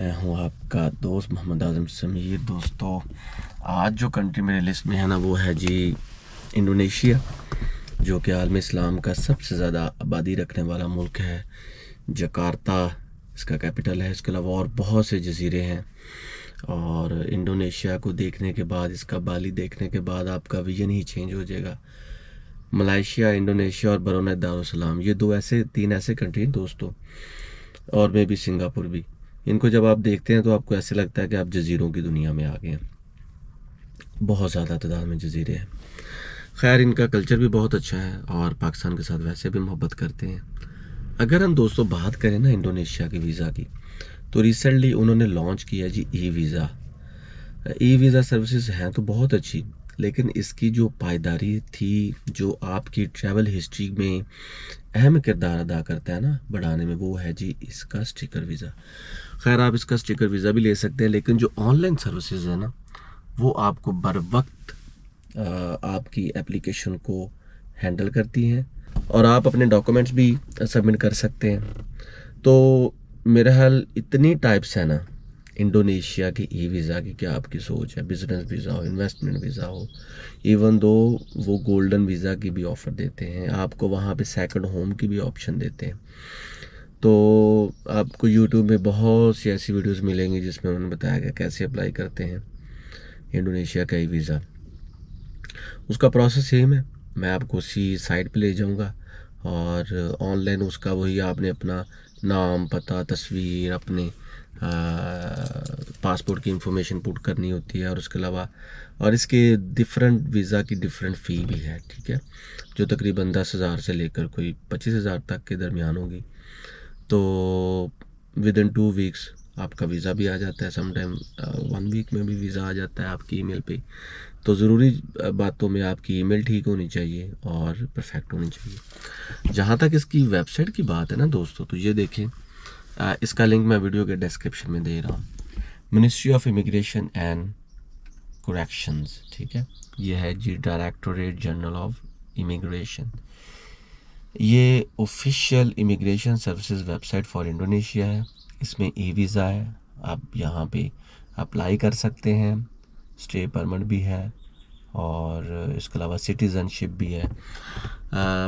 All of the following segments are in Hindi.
मैं हूँ आपका दोस्त मोहम्मद आज़म समीर। दोस्तों, आज जो कंट्री मेरे लिस्ट में है ना, वो है जी इंडोनेशिया, जो कि आलम इस्लाम का सबसे ज़्यादा आबादी रखने वाला मुल्क है। जकार्ता इसका कैपिटल है। इसके अलावा और बहुत से जजीरे हैं, और इंडोनेशिया को देखने के बाद, इसका बाली देखने के बाद आपका विजन ही चेंज हो जाएगा। मलाइशिया, इंडोनेशिया और ब्रुनेई दारुसलाम, ये तीन ऐसे कंट्री हैं दोस्तों, और मे भी सिंगापुर भी। इनको जब आप देखते हैं तो आपको ऐसे लगता है कि आप जजीरों की दुनिया में आ गए हैं। बहुत ज़्यादा तादाद में जजीरे हैं। खैर, इनका कल्चर भी बहुत अच्छा है और पाकिस्तान के साथ वैसे भी मोहब्बत करते हैं। अगर हम दोस्तों बात करें ना इंडोनेशिया के वीज़ा की, तो रिसेंटली उन्होंने लॉन्च किया जी ई वीज़ा सर्विसेज हैं तो बहुत अच्छी, लेकिन इसकी जो पायदारी थी, जो आपकी ट्रैवल हिस्ट्री में अहम किरदार अदा करता है ना बढ़ाने में, वो है जी इसका स्टिकर वीज़ा। खैर, आप इसका स्टिकर वीज़ा भी ले सकते हैं, लेकिन जो ऑनलाइन सर्विसेज है ना, वो आपको बर वक्त आपकी एप्लीकेशन को हैंडल करती हैं, और आप अपने डॉक्यूमेंट्स भी सबमिट कर सकते हैं। तो मेरा हाल इतनी टाइप्स है ना इंडोनेशिया की ई वीज़ा की, क्या आपकी सोच है? बिजनेस वीज़ा हो, इन्वेस्टमेंट वीज़ा हो, इवन दो वो गोल्डन वीज़ा की भी ऑफ़र देते हैं, आपको वहाँ पे सेकंड होम की भी ऑप्शन देते हैं। तो आपको यूट्यूब में बहुत सी ऐसी वीडियोस मिलेंगी जिसमें उन्होंने बताया गया कैसे अप्लाई करते हैं इंडोनेशिया का ई वीज़ा। उसका प्रोसेस सेम है, मैं आपको उसी साइट पे ले जाऊंगा, और ऑनलाइन उसका वही आपने अपना नाम, पता, तस्वीर, अपने पासपोर्ट की इंफॉर्मेशन पुट करनी होती है, और उसके अलावा और इसके डिफरेंट वीज़ा की डिफरेंट फ़ी भी है, ठीक है, जो तकरीबन 10,000 से लेकर कोई 25,000 तक के दरमियान होगी। तो विद इन 2 वीक्स आपका वीज़ा भी आ जाता है, समटाइम 1 वीक में भी वीज़ा आ जाता है आपकी ईमेल पे। तो ज़रूरी बातों में आपकी ईमेल ठीक होनी चाहिए और परफेक्ट होनी चाहिए। जहाँ तक इसकी वेबसाइट की बात है ना दोस्तों, तो ये देखें, इसका लिंक मैं वीडियो के डिस्क्रिप्शन में दे रहा हूँ। Ministry of immigration and corrections, ठीक है, ये है जी डायरेक्टोरेट जनरल ऑफ इमिग्रेशन। ये official immigration services website for Indonesia है। इसमें ई वीज़ा है, आप यहाँ पे अप्लाई कर सकते हैं, स्टे परमिट भी है, और इसके अलावा सिटीज़नशिप भी है।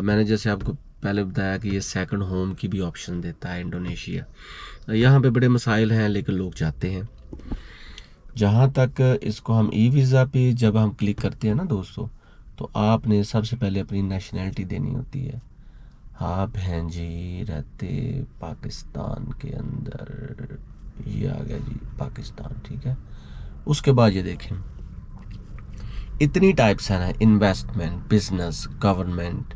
मैंने जैसे आपको पहले बताया कि ये सेकंड होम की भी ऑप्शन देता है इंडोनेशिया। यहाँ पे बड़े मसाइल हैं, लेकिन लोग जाते हैं। जहाँ तक इसको हम ई वीज़ा पे जब हम क्लिक करते हैं ना दोस्तों, तो आपने सबसे पहले अपनी नेशनैलिटी देनी होती है। आप हैं जी रहते पाकिस्तान के अंदर, ये आ गया जी पाकिस्तान, ठीक है। उसके बाद ये देखें, इतनी टाइप्स हैं ना, investment, business, government,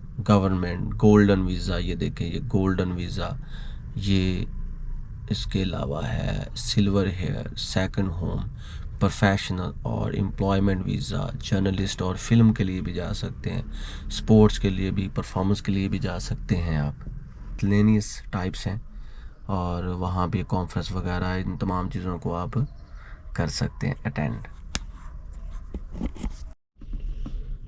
golden visa, ये देखें, ये गोल्डन वीज़ा, ये इसके अलावा है silver hair, second home, professional और एम्प्लॉयमेंट वीज़ा, जर्नलिस्ट और फिल्म के लिए भी जा सकते हैं, स्पोर्ट्स के लिए भी, परफॉर्मेंस के लिए भी जा सकते हैं आप। मिलेनियस टाइप्स हैं, और वहाँ भी कॉन्फ्रेंस वगैरह, इन तमाम चीज़ों को आप कर सकते हैं अटेंड।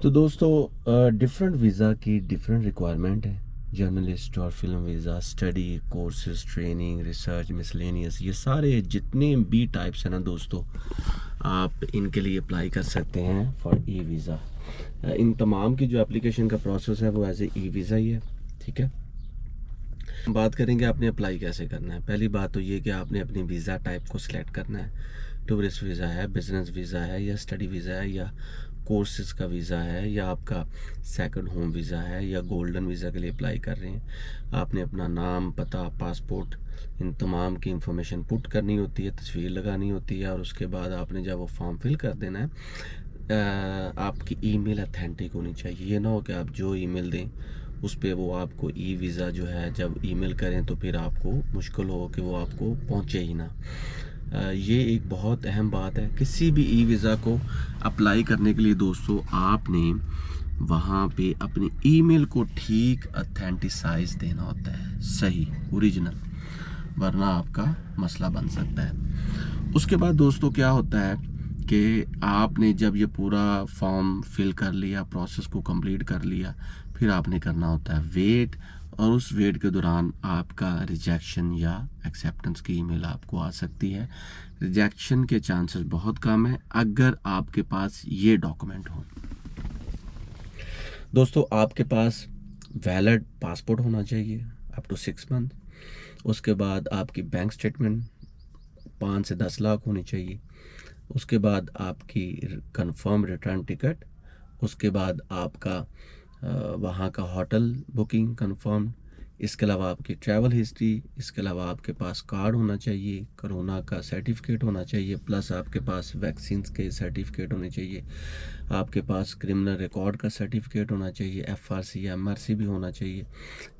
तो दोस्तों, डिफरेंट वीज़ा की डिफरेंट रिक्वायरमेंट है। जर्नलिस्ट और film visa, study, courses, training, research, miscellaneous, ये सारे जितने भी टाइप्स हैं ना दोस्तों, आप इनके लिए अप्लाई कर सकते हैं फॉर ई वीज़ा। इन तमाम की जो एप्लीकेशन का प्रोसेस है वो एज ए ई वीज़ा ही है, ठीक है। बात करेंगे आपने अप्लाई कैसे करना है। पहली बात तो ये कि आपने अपनी वीज़ा टाइप को सिलेक्ट करना है। टूरिस्ट वीज़ा है, बिजनेस वीज़ा है, या स्टडी वीज़ा है, या कोर्सेज का वीज़ा है, या आपका सेकंड होम वीज़ा है, या गोल्डन वीज़ा के लिए अप्लाई कर रहे हैं। आपने अपना नाम, पता, पासपोर्ट, इन तमाम की इंफॉर्मेशन पुट करनी होती है, तस्वीर लगानी होती है, और उसके बाद आपने जब वो फॉर्म फिल कर देना है, आपकी ईमेल अथेंटिक होनी चाहिए। ये ना हो कि आप जो ईमेल दें उस पर वो आपको ई वीज़ा जो है जब ईमेल करें तो फिर आपको मुश्किल हो कि वो आपको पहुंचे ही ना। ये एक बहुत अहम बात है। किसी भी ई वीज़ा को अप्लाई करने के लिए दोस्तों, आपने वहाँ पे अपनी ईमेल को ठीक अथेंटिसाइज देना होता है, सही, ओरिजिनल, वरना आपका मसला बन सकता है। उसके बाद दोस्तों क्या होता है कि आपने जब ये पूरा फॉर्म फिल कर लिया, प्रोसेस को कंप्लीट कर लिया, फिर आपने करना होता है वेट, और उस वेट के दौरान आपका रिजेक्शन या एक्सेप्टेंस की ईमेल आपको आ सकती है। रिजेक्शन के चांसेस बहुत कम है अगर आपके पास ये डॉक्यूमेंट हो। दोस्तों, आपके पास वैलिड पासपोर्ट होना चाहिए अप टू 6 मंथ। उसके बाद आपकी बैंक स्टेटमेंट 5 से 10 लाख होनी चाहिए। उसके बाद आपकी कंफर्म रिटर्न टिकट। उसके बाद आपका वहाँ का होटल बुकिंग कंफर्म। इसके अलावा आपकी ट्रैवल हिस्ट्री। इसके अलावा आपके पास कार्ड होना चाहिए, कोरोना का सर्टिफिकेट होना चाहिए, प्लस आपके पास वैक्सीन के सर्टिफिकेट होने चाहिए। आपके पास क्रिमिनल रिकॉर्ड का सर्टिफिकेट होना चाहिए, FRC या MRC भी होना चाहिए।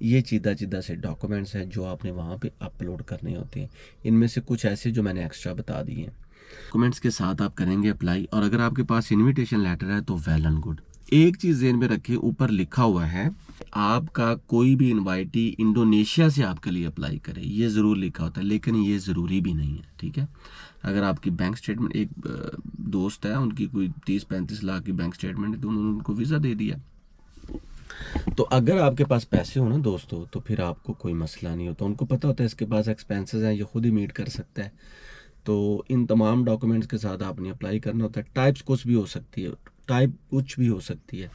ये सीधा से डॉक्यूमेंट्स हैं जो आपने वहाँ पे अपलोड करने होते हैं। इनमें से कुछ ऐसे जो मैंने एक्स्ट्रा बता दिए हैं। डॉक्यूमेंट्स के साथ आप करेंगे अप्लाई, और अगर आपके पास इनविटेशन लेटर है तो वेल एंड गुड। एक चीज़ ध्यान में रखिए, ऊपर लिखा हुआ है आपका कोई भी इनवाइटी इंडोनेशिया से आपके लिए अप्लाई करे, ये ज़रूर लिखा होता है, लेकिन ये ज़रूरी भी नहीं है, ठीक है। अगर आपकी बैंक स्टेटमेंट, एक दोस्त है उनकी कोई 30-35 लाख की बैंक स्टेटमेंट है, तो उन्होंने उनको वीज़ा दे दिया। तो अगर आपके पास पैसे हो ना दोस्तों, तो फिर आपको कोई मसला नहीं होता। उनको पता होता है इसके पास एक्सपेंसेस हैं, ये खुद ही मीट कर सकता है। तो इन तमाम डॉक्यूमेंट्स के साथ आपने अप्लाई करना होता है। टाइप्स कुछ भी हो सकती है, टाइप कुछ भी हो सकती है।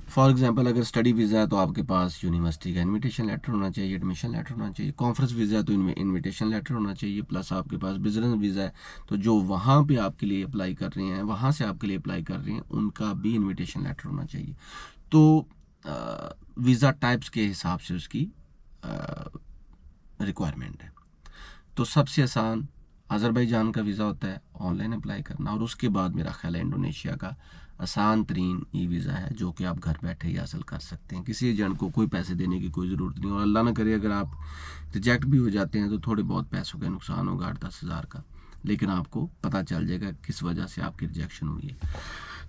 फॉर एग्जांपल, अगर स्टडी वीज़ा है तो आपके पास यूनिवर्सिटी का इनविटेशन लेटर होना चाहिए, एडमिशन लेटर होना चाहिए। कॉन्फ्रेंस वीज़ा है तो इनविटेशन लेटर होना चाहिए, प्लस आपके पास बिजनेस वीज़ा है तो जो वहाँ पे आपके लिए अप्लाई कर रहे हैं, वहाँ से आपके लिए अप्लाई कर रहे हैं, उनका भी इन्विटेशन लेटर होना चाहिए। तो वीज़ा टाइप्स के हिसाब से उसकी रिक्वायरमेंट है। तो सबसे आसान अज़रबैजान का वीज़ा होता है, ऑनलाइन अप्लाई करना, और उसके बाद मेरा ख्याल है इंडोनेशिया का आसान तरीन ई वीज़ा है जो कि आप घर बैठे ही हासिल कर सकते हैं। किसी एजेंट को कोई पैसे देने की कोई ज़रूरत नहीं, और अल्लाह ना करे अगर आप रिजेक्ट भी हो जाते हैं तो थोड़े बहुत पैसों का नुकसान होगा, 8-10 हज़ार का, लेकिन आपको पता चल जाएगा किस वजह से आपकी रिजेक्शन हुई है।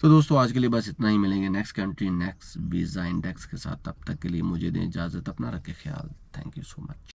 तो दोस्तों, आज के लिए बस इतना ही। मिलेंगे next country next visa index के साथ। तब तक के लिए मुझे दें इजाज़त। अपना रखें ख्याल। Thank you so much.